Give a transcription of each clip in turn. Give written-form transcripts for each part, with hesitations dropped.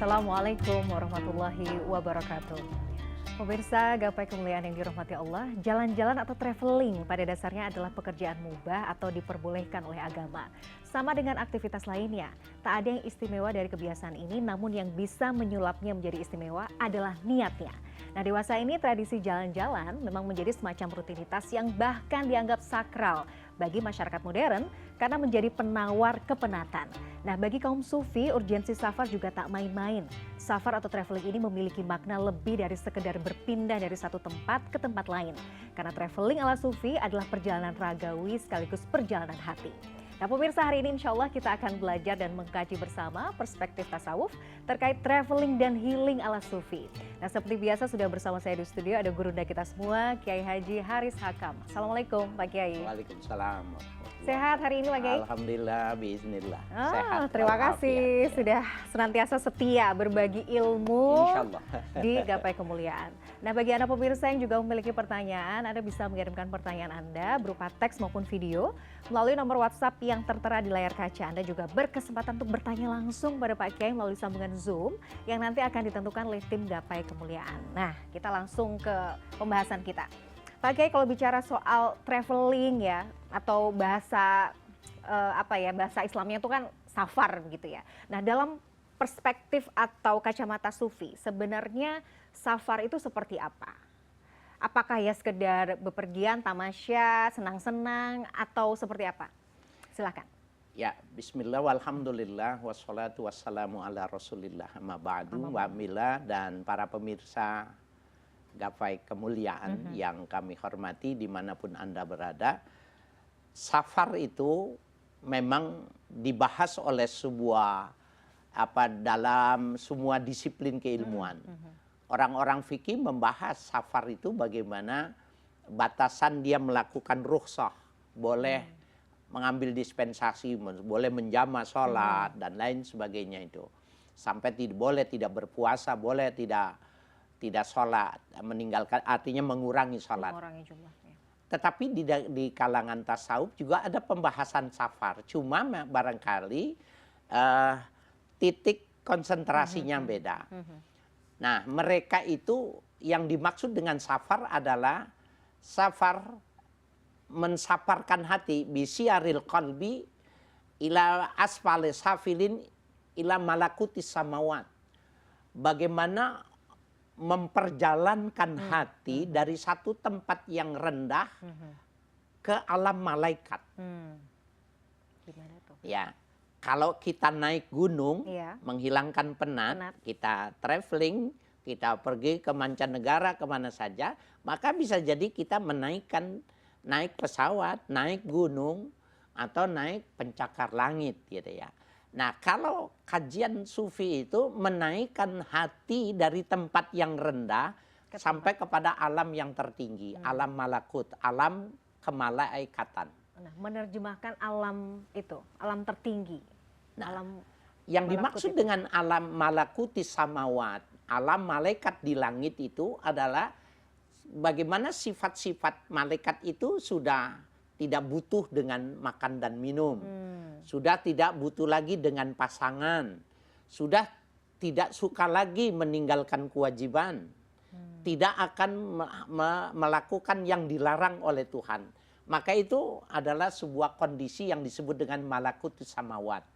Assalamualaikum warahmatullahi wabarakatuh. Pemirsa gapai kemuliaan yang dirahmati Allah, jalan-jalan atau traveling pada dasarnya adalah pekerjaan mubah atau diperbolehkan oleh agama. Sama dengan aktivitas lainnya, tak ada yang istimewa dari kebiasaan ini, namun yang bisa menyulapnya menjadi istimewa adalah niatnya. Nah, dewasa ini tradisi jalan-jalan memang menjadi semacam rutinitas yang bahkan dianggap sakral bagi masyarakat modern karena menjadi penawar kepenatan. Nah, bagi kaum sufi, urgensi safar juga tak main-main. Safar atau traveling ini memiliki makna lebih dari sekedar berpindah dari satu tempat ke tempat lain. Karena traveling ala sufi adalah perjalanan ragawi sekaligus perjalanan hati. Nah, pemirsa, hari ini insya Allah kita akan belajar dan mengkaji bersama perspektif tasawuf terkait traveling dan healing ala sufi. Nah, seperti biasa sudah bersama saya di studio ada gurunda kita semua, Kiai Haji Haris Hakam. Assalamualaikum Pak Kiai. Waalaikumsalam. Sehat hari ini Pak Kiai? Alhamdulillah, bismillah. Sehat. Terima kasih sudah senantiasa setia berbagi ilmu di Gapai Kemuliaan. Nah, bagi Anda pemirsa yang juga memiliki pertanyaan, Anda bisa mengirimkan pertanyaan Anda berupa teks maupun video melalui nomor WhatsApp yang tertera di layar kaca. Anda juga berkesempatan untuk bertanya langsung pada Pak Kiai melalui sambungan Zoom yang nanti akan ditentukan oleh tim Gapai Kemuliaan. Nah, kita langsung ke pembahasan kita. Pak Kiai, kalau bicara soal traveling ya, atau bahasa bahasa Islamnya itu kan safar gitu ya. Nah, dalam perspektif atau kacamata sufi, sebenarnya safar itu seperti apa? Apakah ya sekedar bepergian, tamasya, senang-senang, atau seperti apa? Silakan. Ya, bismillah, walhamdulillah, wassalatu wassalamu ala rasulillah, amma ba'du, wa mila, dan para pemirsa Gapai Kemuliaan yang kami hormati dimanapun Anda berada. Safar itu memang dibahas oleh dalam semua disiplin keilmuan. Orang-orang fikih membahas safar itu bagaimana batasan dia melakukan rukhsah, boleh mengambil dispensasi, boleh menjama sholat dan lain sebagainya itu. Sampai boleh tidak berpuasa, boleh tidak sholat, meninggalkan artinya mengurangi sholat. Mengurangi jumlahnya. Tetapi di kalangan tasawuf juga ada pembahasan safar. Cuma barangkali titik konsentrasinya beda. Nah, mereka itu yang dimaksud dengan safar adalah safar mensafarkan hati bisyaril qalbi ila asfali safilin ila malakutis samawat. Bagaimana memperjalankan hati dari satu tempat yang rendah ke alam malaikat. Gimana tuh? Ya, kalau kita naik gunung, menghilangkan penat, kita traveling, kita pergi ke mancanegara kemana saja, maka bisa jadi kita naik pesawat, naik gunung, atau naik pencakar langit gitu ya. Nah, kalau kajian sufi itu menaikkan hati dari tempat yang rendah sampai kepada alam yang tertinggi, alam malakut, alam kemalaikatan. Nah, menerjemahkan alam itu, alam tertinggi. Nah, alam yang dimaksud dengan alam malakutis samawat, alam malaikat di langit itu adalah bagaimana sifat-sifat malaikat itu sudah tidak butuh dengan makan dan minum. Sudah tidak butuh lagi dengan pasangan. Sudah tidak suka lagi meninggalkan kewajiban. Tidak akan melakukan yang dilarang oleh Tuhan. Maka itu adalah sebuah kondisi yang disebut dengan malakutus samawat.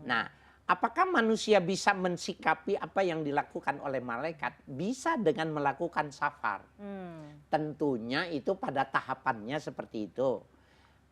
Nah, apakah manusia bisa mensikapi apa yang dilakukan oleh malaikat? Bisa dengan melakukan safar. Tentunya itu pada tahapannya seperti itu.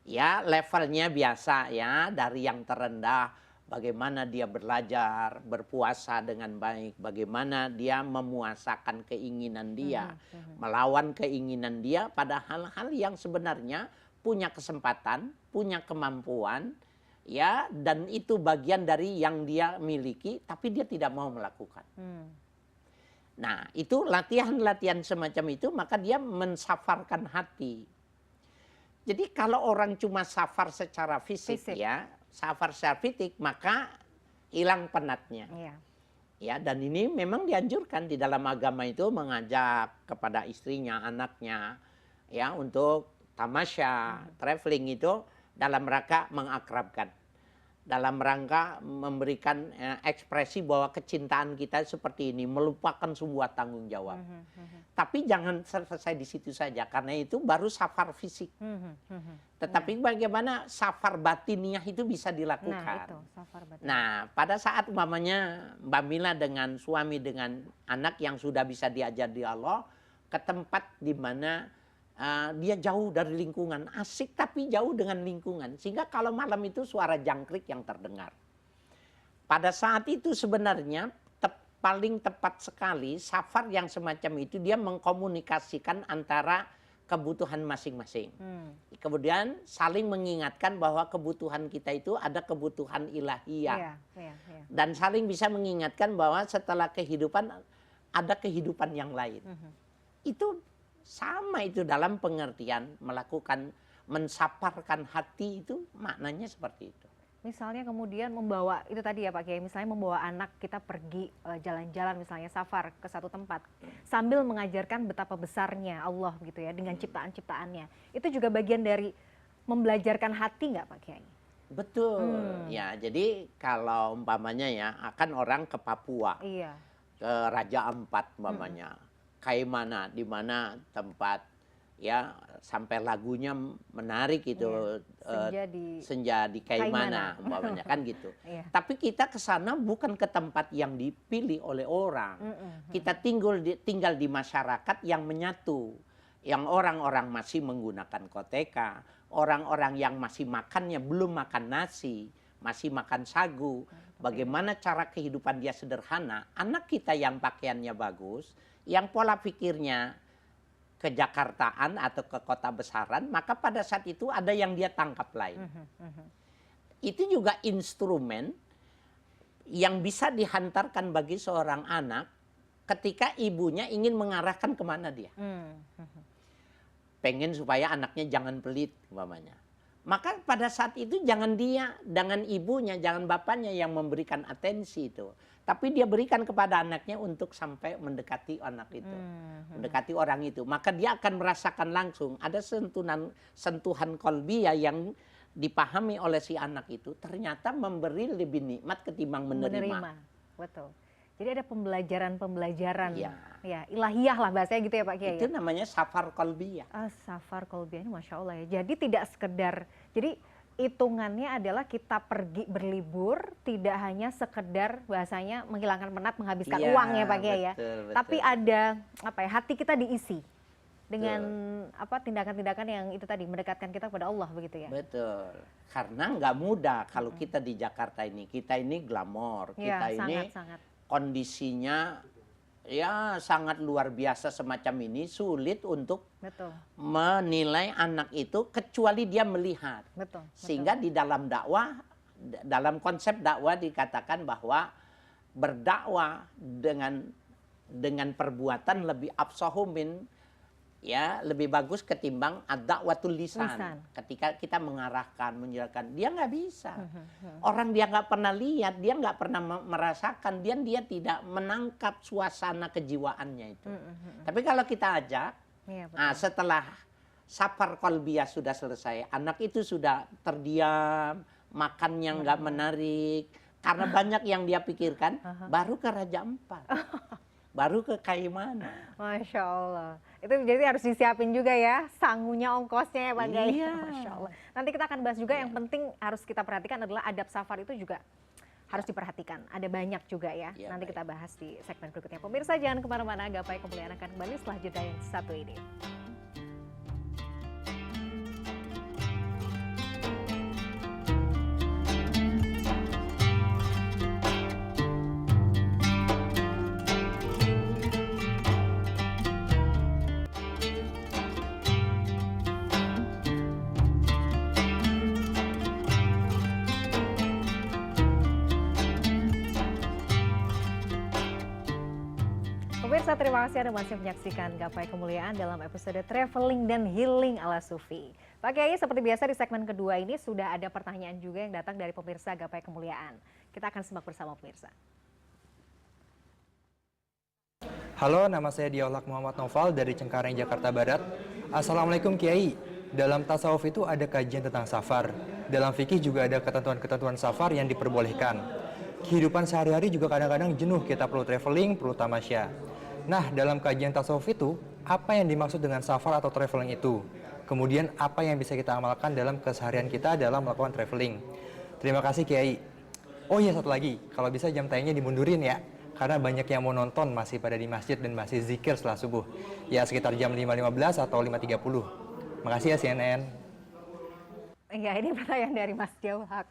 Ya, levelnya biasa ya, dari yang terendah, bagaimana dia belajar, berpuasa dengan baik, bagaimana dia memuasakan keinginan dia, melawan keinginan dia pada hal-hal yang sebenarnya punya kesempatan, punya kemampuan, ya, dan itu bagian dari yang dia miliki, tapi dia tidak mau melakukan. Nah, itu latihan-latihan semacam itu, maka dia mensafarkan hati. Jadi kalau orang cuma safar secara fisik. Ya, safar secara fisik, maka hilang penatnya. Ya, dan ini memang dianjurkan di dalam agama itu mengajak kepada istrinya, anaknya, ya, untuk tamasya, traveling itu dalam rangka mengakrabkan. dalam rangka memberikan ekspresi bahwa kecintaan kita seperti ini, melupakan sebuah tanggung jawab. Tapi jangan selesai di situ saja, karena itu baru safar fisik. Tetapi bagaimana safar batiniah itu bisa dilakukan. Nah, itu safar batiniah. Nah, pada saat umpamanya Mbak Mila dengan suami, dengan anak yang sudah bisa diajar di Allah, ke tempat di mana dia jauh dari lingkungan, asik tapi jauh dengan lingkungan. Sehingga kalau malam itu suara jangkrik yang terdengar. Pada saat itu sebenarnya paling tepat sekali safar yang semacam itu dia mengkomunikasikan antara kebutuhan masing-masing. Kemudian saling mengingatkan bahwa kebutuhan kita itu ada kebutuhan ilahiyah. Dan saling bisa mengingatkan bahwa setelah kehidupan ada kehidupan yang lain. Itu sama itu dalam pengertian melakukan mensaparkan hati itu maknanya seperti itu. Misalnya kemudian membawa itu tadi ya Pak Kiai, misalnya membawa anak kita pergi jalan-jalan misalnya safar ke satu tempat sambil mengajarkan betapa besarnya Allah gitu ya dengan ciptaan-ciptaannya. Itu juga bagian dari membelajarkan hati nggak Pak Kiai? Betul. Ya, jadi kalau umpamanya ya akan orang ke Papua. Iya. Ke Raja Ampat umpamanya. Kayak mana, di mana tempat ya sampai lagunya menarik itu senja di Kaimana umpamanya kan gitu. Tapi kita ke sana bukan ke tempat yang dipilih oleh orang. Kita tinggal di masyarakat yang menyatu. Yang orang-orang masih menggunakan koteka, orang-orang yang masih makannya belum makan nasi, masih makan sagu. Bagaimana cara kehidupan dia sederhana, anak kita yang pakaiannya bagus, yang pola pikirnya ke Jakartaan atau ke kota besaran, maka pada saat itu ada yang dia tangkap lain. Itu juga instrumen yang bisa dihantarkan bagi seorang anak ketika ibunya ingin mengarahkan kemana dia. Pengen supaya anaknya jangan pelit umpamanya. Maka pada saat itu jangan dia, jangan ibunya, jangan bapaknya yang memberikan atensi itu. Tapi dia berikan kepada anaknya untuk sampai mendekati anak itu. Mendekati orang itu. Maka dia akan merasakan langsung ada sentuhan kolbiyah yang dipahami oleh si anak itu. Ternyata memberi lebih nikmat ketimbang menerima. Betul. Jadi ada pembelajaran ya ilahiyah lah bahasanya gitu ya Pak Kiai. Itu namanya safar kolbiyah. Safar kolbiyah ini Masya Allah ya. Jadi tidak sekedar, jadi hitungannya adalah kita pergi berlibur, tidak hanya sekedar bahasanya menghilangkan penat, menghabiskan uang ya Pak Kiai ya. Betul. Tapi ada apa ya, hati kita diisi dengan apa tindakan-tindakan yang itu tadi mendekatkan kita kepada Allah begitu ya. Betul. Karena nggak mudah kalau kita di Jakarta ini. Kita ini glamor, kita ini kondisinya ya sangat luar biasa semacam ini, sulit untuk menilai anak itu kecuali dia melihat. Sehingga di dalam dakwah, dalam konsep dakwah dikatakan bahwa berdakwah dengan perbuatan lebih afsahu min, ya lebih bagus ketimbang ad-da'watul lisan. Ketika kita mengarahkan, menjelaskan, dia nggak bisa. Orang dia nggak pernah lihat, dia nggak pernah merasakan, dia tidak menangkap suasana kejiwaannya itu. Tapi kalau kita ajak, setelah safar kolbiyah sudah selesai, anak itu sudah terdiam, makannya nggak menarik, karena banyak yang dia pikirkan, baru ke Raja Ampat. Baru ke Kaimana. Masya Allah. Itu jadi harus disiapin juga ya, sangunya, ongkosnya ya Pak Kiai. Masya Allah. Nanti kita akan bahas juga yang penting harus kita perhatikan adalah adab safar itu juga harus diperhatikan. Ada banyak juga ya. Nanti kita bahas di segmen berikutnya. Pemirsa jangan kemana-mana, Gapai Kemuliaan akan kembali setelah jeda yang satu ini. Pemirsa, terima kasih Anda masih menyaksikan Gapai Kemuliaan dalam episode Traveling dan Healing ala Sufi. Pak Kiai, seperti biasa di segmen kedua ini sudah ada pertanyaan juga yang datang dari pemirsa Gapai Kemuliaan. Kita akan simak bersama pemirsa. Halo, nama saya Diolak Muhammad Noval dari Cengkareng, Jakarta Barat. Assalamualaikum Kiai. Dalam tasawuf itu ada kajian tentang safar. Dalam fikih juga ada ketentuan-ketentuan safar yang diperbolehkan. Kehidupan sehari-hari juga kadang-kadang jenuh, kita perlu traveling, perlu tamasya. Nah, dalam kajian tasawuf itu, apa yang dimaksud dengan safar atau traveling itu? Kemudian apa yang bisa kita amalkan dalam keseharian kita dalam melakukan traveling? Terima kasih Kiai. Oh iya, satu lagi, kalau bisa jam tayangnya dimundurin ya. Karena banyak yang mau nonton masih pada di masjid dan masih zikir setelah subuh. Ya sekitar jam 5.15 atau 5.30. Makasih ya CNN. Iya, ini pertanyaan dari Mas Jaul Haq.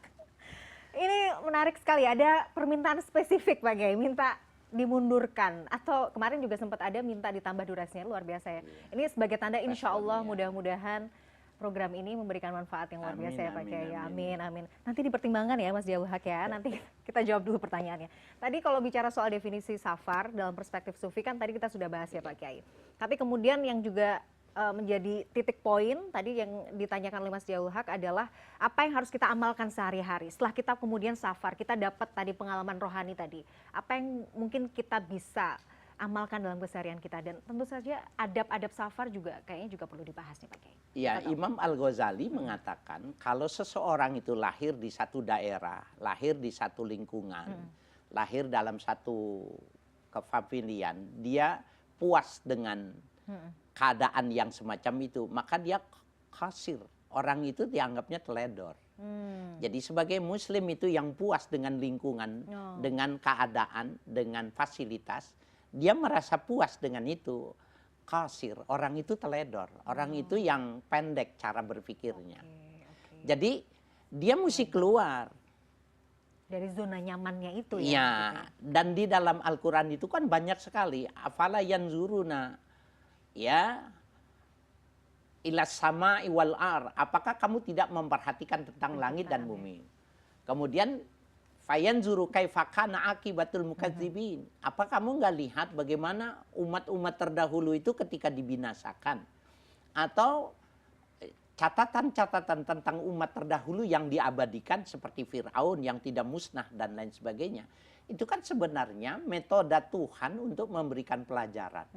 Ini menarik sekali, ada permintaan spesifik Pak Kiai, minta dimundurkan. Atau kemarin juga sempat ada minta ditambah durasinya, luar biasa ya. Ini sebagai tanda insya Allah mudah-mudahan program ini memberikan manfaat yang luar biasa ya Pak Kiai. Amin, amin. Nanti dipertimbangkan ya Mas Jaul Haq ya, nanti kita jawab dulu pertanyaannya. Tadi kalau bicara soal definisi safar dalam perspektif sufi kan tadi kita sudah bahas ya Pak Kiai. Tapi kemudian yang juga menjadi titik poin tadi yang ditanyakan oleh Mas Jaul Haq adalah apa yang harus kita amalkan sehari-hari setelah kita kemudian safar, kita dapat tadi pengalaman rohani tadi, apa yang mungkin kita bisa amalkan dalam keseharian kita, dan tentu saja adab-adab safar juga kayaknya juga perlu dibahas nih Pak Kiai. Ya, Imam Al-Ghazali mengatakan kalau seseorang itu lahir di satu daerah, lahir di satu lingkungan, lahir dalam satu kefamilian, dia puas dengan keadaan yang semacam itu, maka dia khasir. Orang itu dianggapnya teledor. Jadi sebagai muslim itu yang puas dengan lingkungan, dengan keadaan, dengan fasilitas, dia merasa puas dengan itu. Khasir, orang itu teledor. Orang itu yang pendek cara berpikirnya. Jadi dia mesti keluar dari zona nyamannya itu ya. Ya, dan di dalam Al-Quran itu kan banyak sekali. Afala yanzuruna ya ilas sama iwal ar, apakah kamu tidak memperhatikan tentang langit dan bumi? Kemudian fayanzuru kaifa kana akibatul mukadzibin, apa kamu nggak lihat bagaimana umat-umat terdahulu itu ketika dibinasakan? Atau catatan-catatan tentang umat terdahulu yang diabadikan seperti Fir'aun yang tidak musnah dan lain sebagainya, itu kan sebenarnya metode Tuhan untuk memberikan pelajaran.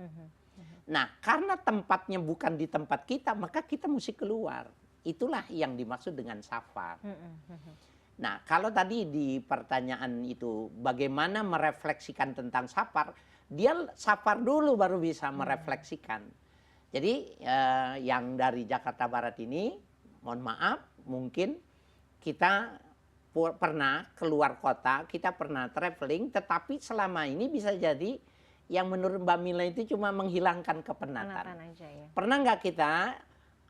Nah, karena tempatnya bukan di tempat kita, maka kita mesti keluar. Itulah yang dimaksud dengan safar. Nah, kalau tadi di pertanyaan itu, bagaimana merefleksikan tentang safar, dia safar dulu baru bisa merefleksikan. Jadi, yang dari Jakarta Barat ini, mohon maaf, mungkin kita pernah keluar kota, kita pernah traveling, tetapi selama ini bisa jadi yang menurut Mbak Mila itu cuma menghilangkan kepenatan. Aja, ya. Pernah nggak kita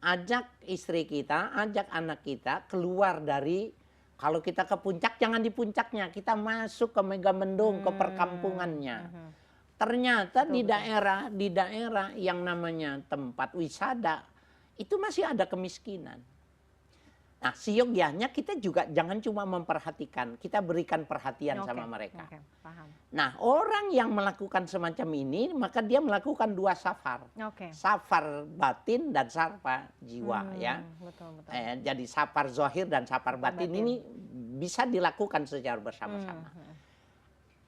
ajak istri kita, ajak anak kita keluar dari, kalau kita ke puncak jangan di puncaknya, kita masuk ke Megamendung, ke perkampungannya. Ternyata di daerah yang namanya tempat wisata itu masih ada kemiskinan. Nah, siogyanya kita juga jangan cuma memperhatikan, kita berikan perhatian sama mereka. Paham. Nah, orang yang melakukan semacam ini, maka dia melakukan dua safar. Safar batin dan safar jiwa. Ya. Betul. Jadi safar zohir dan safar batin ini bisa dilakukan secara bersama-sama.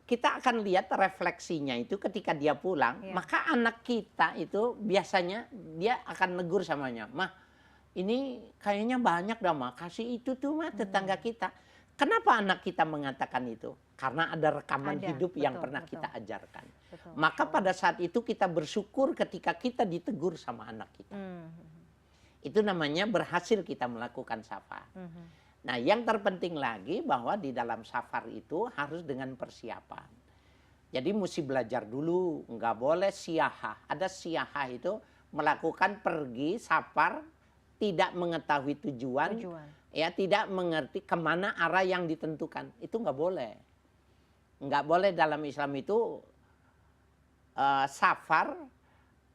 Kita akan lihat refleksinya itu ketika dia pulang, maka anak kita itu biasanya dia akan negur samanya, "Mah, ini kayaknya banyak dah mah, kasih itu tuh mah tetangga kita." Kenapa anak kita mengatakan itu? Karena ada rekaman hidup yang pernah kita ajarkan. Maka pada saat itu kita bersyukur ketika kita ditegur sama anak kita. Itu namanya berhasil kita melakukan safar. Nah, yang terpenting lagi bahwa di dalam safar itu harus dengan persiapan. Jadi mesti belajar dulu, nggak boleh siahah. Ada siahah itu melakukan pergi safar tidak mengetahui tujuan, ya tidak mengerti kemana arah yang ditentukan, itu nggak boleh. Nggak boleh dalam Islam itu safar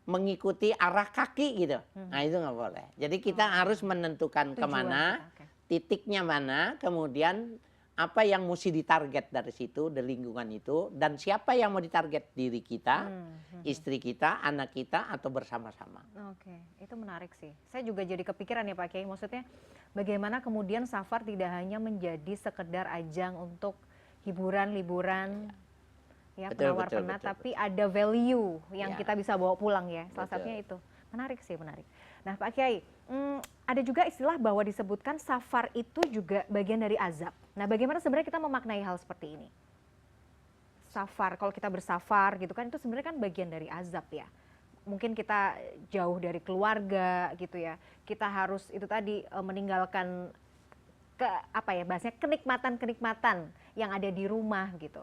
mengikuti arah kaki gitu. Nah itu nggak boleh. Jadi kita harus menentukan kemana, titiknya mana, kemudian apa yang mesti ditarget dari situ, dari lingkungan itu, dan siapa yang mau ditarget, diri kita, istri kita, anak kita, atau bersama-sama. Oke, itu menarik sih. Saya juga jadi kepikiran ya Pak Kiai, maksudnya bagaimana kemudian safar tidak hanya menjadi sekedar ajang untuk hiburan, liburan, ya penawar penat, tapi ada value yang kita bisa bawa pulang ya. Salah satunya itu. Menarik sih, menarik. Nah Pak Kiai, ada juga istilah bahwa disebutkan safar itu juga bagian dari azab. Nah bagaimana sebenarnya kita memaknai hal seperti ini? Safar, kalau kita bersafar gitu kan itu sebenarnya kan bagian dari azab ya. Mungkin kita jauh dari keluarga gitu ya. Kita harus itu tadi meninggalkan bahasanya kenikmatan-kenikmatan yang ada di rumah gitu.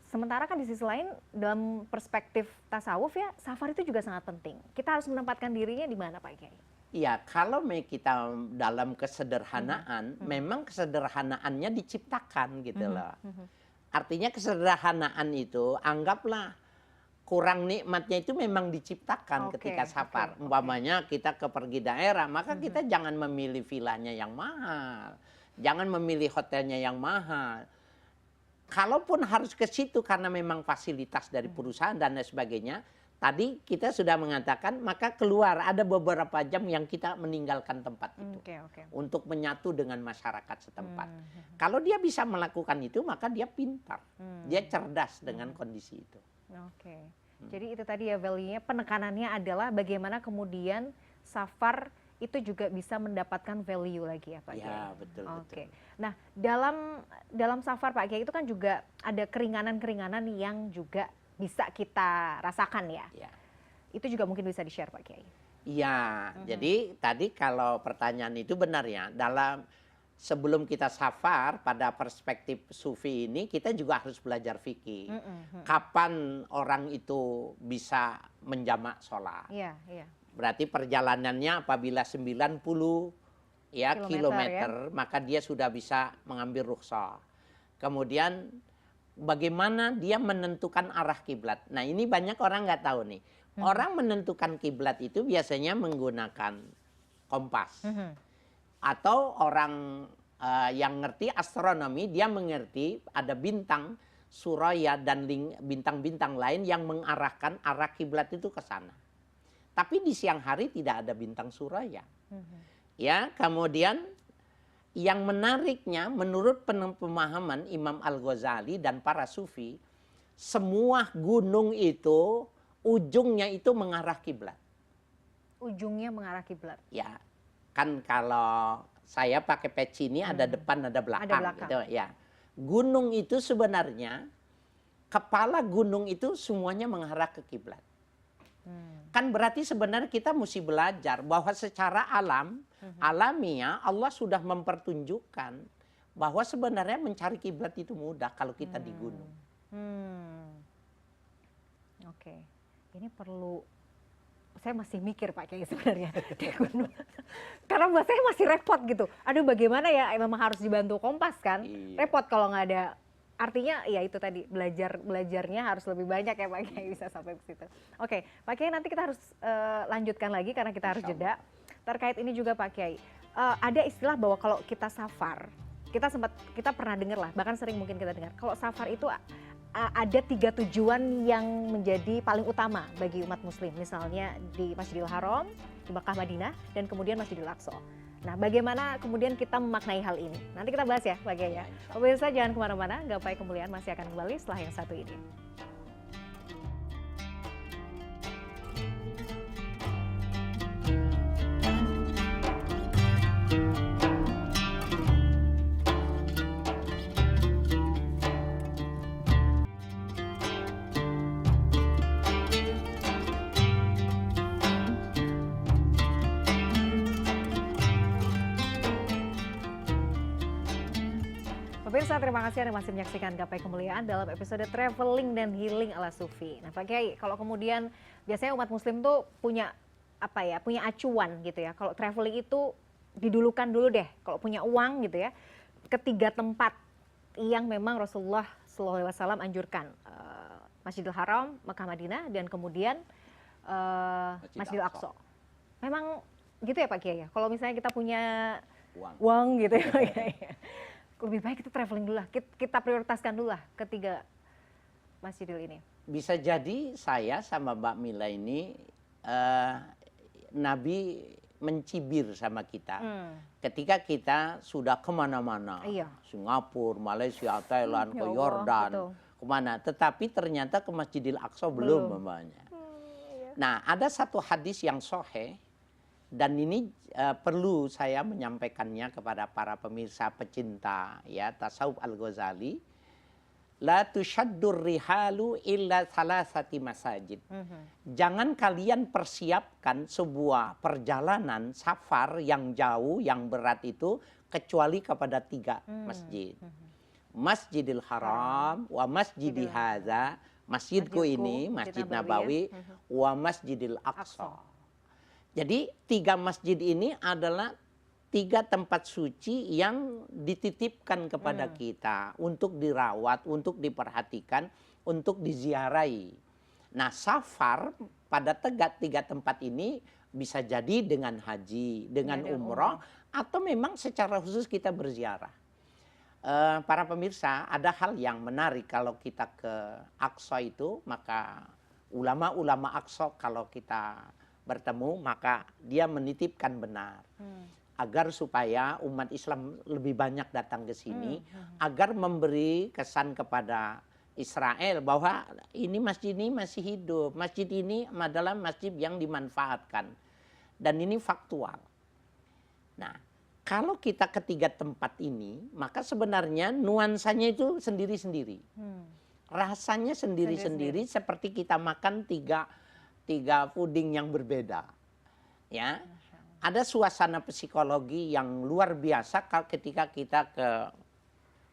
Sementara kan di sisi lain dalam perspektif tasawuf ya, safar itu juga sangat penting. Kita harus menempatkan dirinya di mana Pak Kiai? Ya, kalau kita dalam kesederhanaan, memang kesederhanaannya diciptakan gitu loh. Artinya kesederhanaan itu anggaplah kurang nikmatnya itu memang diciptakan ketika safar. Umpamanya kita pergi daerah, maka kita jangan memilih villanya yang mahal. Jangan memilih hotelnya yang mahal. Kalaupun harus ke situ karena memang fasilitas dari perusahaan dan lain sebagainya, tadi kita sudah mengatakan maka keluar ada beberapa jam yang kita meninggalkan tempat itu untuk menyatu dengan masyarakat setempat. Kalau dia bisa melakukan itu maka dia pintar, dia cerdas dengan kondisi itu. Jadi itu tadi ya value-nya, penekanannya adalah bagaimana kemudian safar itu juga bisa mendapatkan value lagi ya Pak Kiai. Ya betul. Betul. Nah dalam safar Pak Kiai itu kan juga ada keringanan-keringanan yang juga bisa kita rasakan ya. Itu juga mungkin bisa di-share Pak Kiai. Iya, jadi tadi kalau pertanyaan itu benar ya. Sebelum kita safar pada perspektif sufi ini kita juga harus belajar fikih. Kapan orang itu bisa menjamak sholat? Berarti perjalanannya apabila 90 kilometer maka dia sudah bisa mengambil rukhsah. Kemudian bagaimana dia menentukan arah kiblat. Nah ini banyak orang nggak tahu nih. Orang menentukan kiblat itu biasanya menggunakan kompas. Atau orang yang ngerti astronomi dia mengerti ada bintang Suraya dan bintang-bintang lain yang mengarahkan arah kiblat itu ke sana. Tapi di siang hari tidak ada bintang Suraya. Ya, kemudian yang menariknya menurut pemahaman Imam Al-Ghazali dan para sufi, semua gunung itu ujungnya itu mengarah kiblat. Ujungnya mengarah kiblat. Ya. Kan kalau saya pakai peci ini ada depan ada belakang, gitu ya. Gunung itu sebenarnya kepala gunung itu semuanya mengarah ke kiblat. Kan berarti sebenarnya kita mesti belajar bahwa secara alamiah Allah sudah mempertunjukkan bahwa sebenarnya mencari kiblat itu mudah kalau kita di gunung. Ini perlu, saya masih mikir Pak Kiai sebenarnya di gunung. Karena buat saya masih repot gitu. Aduh bagaimana ya, memang harus dibantu kompas kan. Repot kalau nggak ada. Artinya ya itu tadi belajarnya harus lebih banyak ya Pak Kiai bisa sampai ke situ. Pak Kiai nanti kita harus lanjutkan lagi karena kita harus jeda. Terkait ini juga Pak Kiai, ada istilah bahwa kalau kita safar, kita pernah dengar lah, bahkan sering mungkin kita dengar. Kalau safar itu ada 3 tujuan yang menjadi paling utama bagi umat muslim. Misalnya di Masjidil Haram, di Makkah Madinah, dan kemudian Masjidil Aqsa. Nah, bagaimana kemudian kita memaknai hal ini? Nanti kita bahas ya, Pak Kiai ya. Pemirsa jangan kemana-mana, Gapai Kemuliaan masih akan kembali setelah yang satu ini. Pemirsa, terima kasih Anda masih menyaksikan Gapai Kemuliaan dalam episode Traveling dan Healing ala Sufi. Nah Pak Kiai, kalau kemudian biasanya umat muslim tuh punya punya acuan gitu ya. Kalau traveling itu didulukan dulu deh, kalau punya uang gitu ya, ke 3 tempat yang memang Rasulullah SAW anjurkan. Masjidil Haram, Makkah Madinah, dan kemudian Masjidil Aqsa. Memang gitu ya Pak Kiai ya, kalau misalnya kita punya uang gitu ya Pak Kiai. Lebih baik kita traveling dulu lah, kita prioritaskan dulu lah ke 3 masjidil ini. Bisa jadi saya sama Mbak Mila ini Nabi mencibir sama kita ketika kita sudah kemana-mana, Singapura, Malaysia, Thailand, ke Yordan, kemana. Tetapi ternyata ke Masjidil Aqsa belum namanya. Nah, ada satu hadis yang sahih Dan ini perlu saya menyampaikannya kepada para pemirsa pecinta ya tasawuf Al-Ghazali. La tushaddur rihalu illa salasati masajid. Jangan kalian persiapkan sebuah perjalanan safar yang jauh, yang berat itu kecuali kepada 3 masjid. Masjidil Haram, wa Masjidil Hadza, masjidku ini, Masjid Nabawi, wa Masjidil Aqsa. Jadi 3 masjid ini adalah 3 tempat suci yang dititipkan kepada kita untuk dirawat, untuk diperhatikan, untuk diziarahi. Nah, safar pada 3 tempat ini bisa jadi dengan haji, dengan umroh, atau memang secara khusus kita berziarah. Para pemirsa, ada hal yang menarik kalau kita ke Aqsa itu, maka ulama-ulama Aqsa kalau kita bertemu, maka dia menitipkan benar. Agar supaya umat Islam lebih banyak datang ke sini, agar memberi kesan kepada Israel bahwa ini masjid ini masih hidup, masjid ini adalah masjid yang dimanfaatkan, dan ini faktual. Nah, kalau kita ke 3 tempat ini, maka sebenarnya nuansanya itu sendiri-sendiri, rasanya sendiri-sendiri, seperti kita makan tiga puding yang berbeda, ya. Ada suasana psikologi yang luar biasa ketika kita ke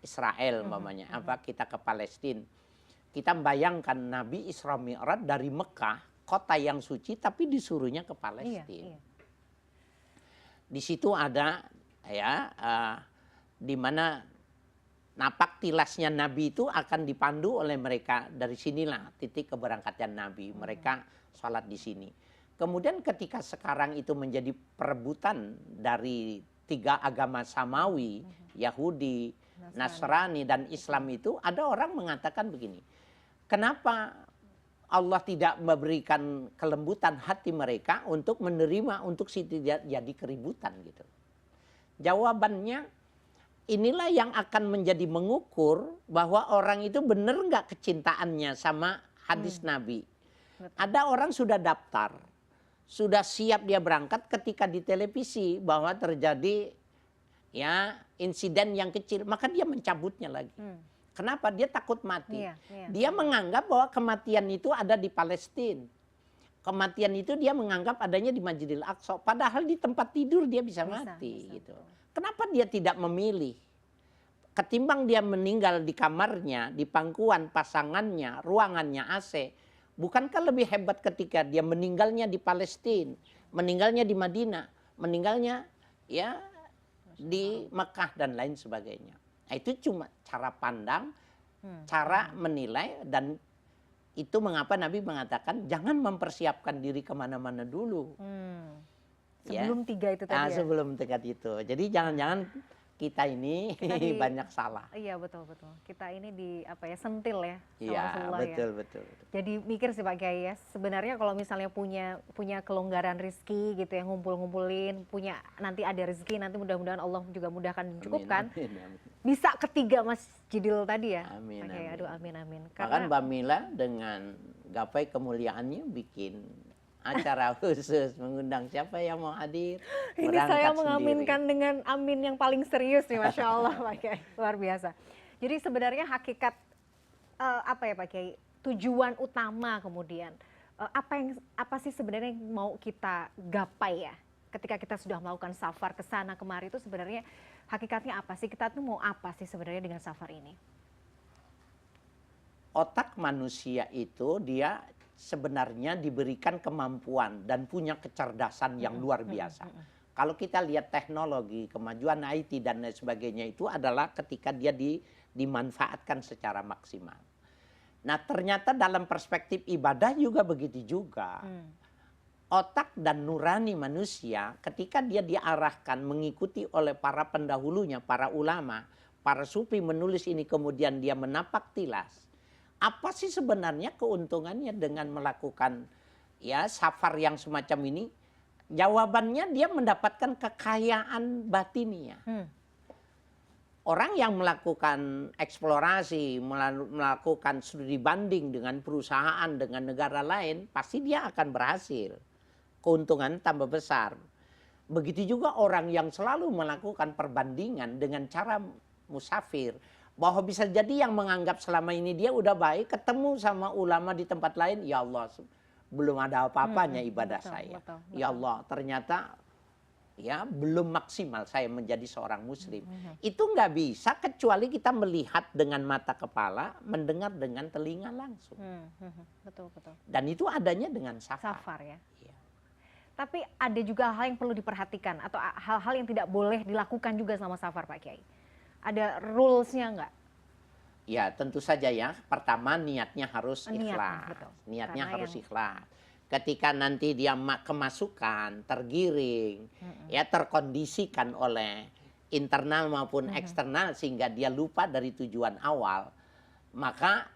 Israel, umpamanya, kita ke Palestina. Kita membayangkan Nabi Isra Mi'raj dari Mekah, kota yang suci, tapi disuruhnya ke Palestina. Di situ ada di mana napak tilasnya Nabi itu akan dipandu oleh mereka. Dari sinilah titik keberangkatan Nabi. Mereka sholat di sini. Kemudian ketika sekarang itu menjadi perebutan dari 3 agama samawi, Yahudi, Nasrani, dan Islam itu, ada orang mengatakan begini, kenapa Allah tidak memberikan kelembutan hati mereka untuk menerima, untuk tidak jadi keributan gitu. Jawabannya, inilah yang akan menjadi mengukur bahwa orang itu benar nggak kecintaannya sama hadis Nabi. Ada orang sudah daftar, sudah siap dia berangkat, ketika di televisi bahwa terjadi insiden yang kecil, maka dia mencabutnya lagi. Kenapa? Dia takut mati. Dia menganggap bahwa kematian itu ada di Palestina. Kematian itu dia menganggap adanya di Masjidil Aqsa. Padahal di tempat tidur dia bisa mati. Gitu. Kenapa dia tidak memilih? Ketimbang dia meninggal di kamarnya, di pangkuan pasangannya, ruangannya AC. Bukankah lebih hebat ketika dia meninggalnya di Palestina, meninggalnya di Madinah, meninggalnya di Mekah dan lain sebagainya. Nah, itu cuma cara pandang, cara menilai, dan itu mengapa Nabi mengatakan jangan mempersiapkan diri kemana-mana dulu. Sebelum 3 itu tadi. Sebelum 3 itu. Jadi jangan-jangan kita ini banyak salah. Iya, betul. Kita ini sentil ya sama Iya, Rasulullah betul. Jadi mikir sih Pak Kiai ya, sebenarnya kalau misalnya punya kelonggaran rezeki gitu ya, ngumpulin, punya nanti ada rezeki, nanti mudah-mudahan Allah juga mudahkan dan cukupkan. Amin. Bisa ketiga Masjidil tadi ya. Amin. Pak Kiai, aduh amin. Bahkan Mbak Mila dengan gapai kemuliaannya bikin acara khusus, mengundang siapa yang mau hadir. Ini saya mengaminkan sendiri dengan amin yang paling serius nih, Masya Allah Pak Kiai, luar biasa. Jadi sebenarnya hakikat Pak Kiai, tujuan utama kemudian apa sih sebenarnya yang mau kita gapai ya ketika kita sudah melakukan safar ke sana kemari, itu sebenarnya hakikatnya apa sih, kita tuh mau apa sih sebenarnya dengan safar ini? Otak manusia itu dia sebenarnya diberikan kemampuan dan punya kecerdasan yang luar biasa. Kalau kita lihat teknologi, kemajuan IT dan lain sebagainya, itu adalah ketika dia dimanfaatkan secara maksimal. Nah, ternyata dalam perspektif ibadah juga begitu juga. Otak dan nurani manusia ketika dia diarahkan mengikuti oleh para pendahulunya, para ulama, para sufi menulis ini, kemudian dia menapak tilas. Apa sih sebenarnya keuntungannya dengan melakukan safar yang semacam ini? Jawabannya dia mendapatkan kekayaan batinnya. Orang yang melakukan eksplorasi, melakukan studi banding dengan perusahaan, dengan negara lain, pasti dia akan berhasil. Keuntungan tambah besar. Begitu juga orang yang selalu melakukan perbandingan dengan cara musafir. Bahwa bisa jadi yang menganggap selama ini dia udah baik, ketemu sama ulama di tempat lain, ya Allah, belum ada apa-apanya ibadah saya. Betul. Ya Allah, ternyata ya belum maksimal saya menjadi seorang muslim. Itu nggak bisa kecuali kita melihat dengan mata kepala, mendengar dengan telinga langsung. Betul. Dan itu adanya dengan safar. Safar ya. Iya. Tapi ada juga hal yang perlu diperhatikan atau hal-hal yang tidak boleh dilakukan juga selama safar, Pak Kiai. Ada rules-nya nggak? Ya tentu saja ya. Pertama niatnya harus ikhlas. Betul. Niatnya Karena harus yang- ikhlas. Ketika nanti dia kemasukan, tergiring, ya terkondisikan oleh internal maupun eksternal sehingga dia lupa dari tujuan awal, maka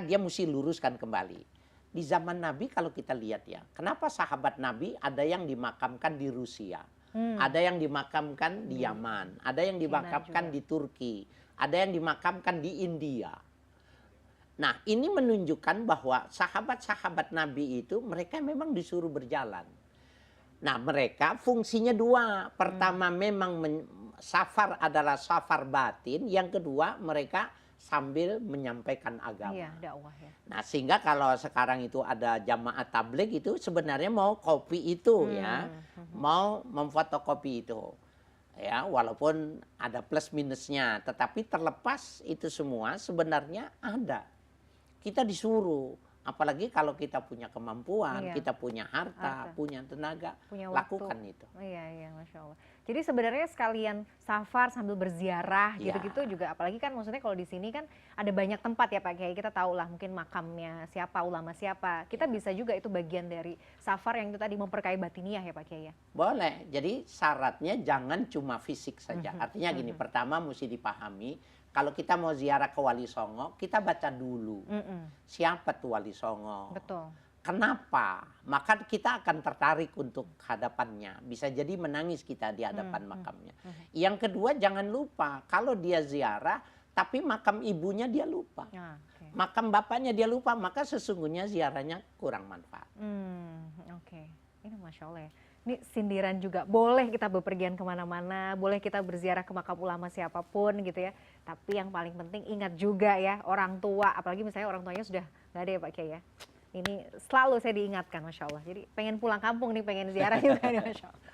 dia mesti luruskan kembali. Di zaman Nabi kalau kita lihat ya, kenapa sahabat Nabi ada yang dimakamkan di Rusia, ada yang dimakamkan di Yaman, ada yang dimakamkan di Turki, ada yang dimakamkan di India. Nah, ini menunjukkan bahwa sahabat-sahabat Nabi itu mereka memang disuruh berjalan. Nah, mereka fungsinya dua. Pertama memang safar adalah safar batin, yang kedua mereka sambil menyampaikan agama. Iya, dakwah ya. Nah, sehingga kalau sekarang itu ada jamaah tabligh itu sebenarnya mau kopi itu ya, mau memfotokopi itu. Ya, walaupun ada plus minusnya, tetapi terlepas itu semua sebenarnya ada. Kita disuruh, apalagi kalau kita punya kemampuan, Iya. kita punya harta, punya tenaga, Punya waktu. lakukan itu. Iya, Masya Allah. Jadi sebenarnya sekalian safar sambil berziarah Ya. gitu-gitu juga, apalagi kan maksudnya kalau di sini kan ada banyak tempat ya Pak Kiai, kita tahu lah mungkin makamnya siapa, ulama siapa. Kita bisa juga itu bagian dari safar yang itu tadi memperkaya batiniah ya Pak Kiai ya. Boleh, jadi syaratnya jangan cuma fisik saja. Artinya gini, pertama mesti dipahami, kalau kita mau ziarah ke Wali Songo, kita baca dulu. Siapa tuh Wali Songo? Betul. Kenapa? Maka kita akan tertarik untuk hadapannya. Bisa jadi menangis kita di hadapan makamnya. Yang kedua, jangan lupa kalau dia ziarah, tapi makam ibunya dia lupa. Makam bapaknya dia lupa, maka sesungguhnya ziarahnya kurang manfaat. Oke. Ini Masya Allah ya. Ini sindiran juga, boleh kita bepergian kemana-mana, boleh kita berziarah ke makam ulama siapapun gitu ya. Tapi yang paling penting ingat juga ya, orang tua, apalagi misalnya orang tuanya sudah nggak ada ya Pak Kiai ya. Ini selalu saya diingatkan, Masya Allah. Jadi pengen pulang kampung nih, pengen ziarah juga nih, Masya Allah.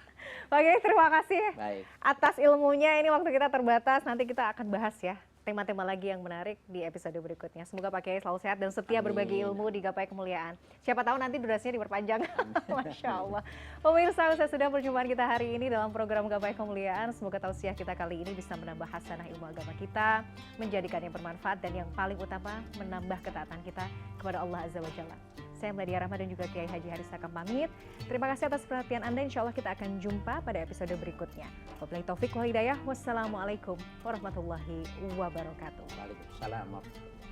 Pak Kiai, terima kasih Baik. atas ilmunya. Ini waktu kita terbatas, nanti kita akan bahas ya tema-tema lagi yang menarik di episode berikutnya. Semoga Pak Kiai selalu sehat dan setia berbagi ilmu di Gapai Kemuliaan. Siapa tahu nanti durasinya diperpanjang. Masya Allah. Pemirsa, saya sudah perjumpaan kita hari ini dalam program Gapai Kemuliaan. Semoga tausiah kita kali ini bisa menambah hasanah ilmu agama kita, menjadikan yang bermanfaat, dan yang paling utama menambah ketaatan kita kepada Allah Azza wa Jalla. Saya Meladia Rahma dan juga Kiai Haji Haris Akam pamit. Terima kasih atas perhatian Anda. Insya Allah kita akan jumpa pada episode berikutnya. Wabillahi taufiq wal hidayah. Wassalamualaikum warahmatullahi wabarakatuh. Waalaikumsalam warahmatullahi wabarakatuh.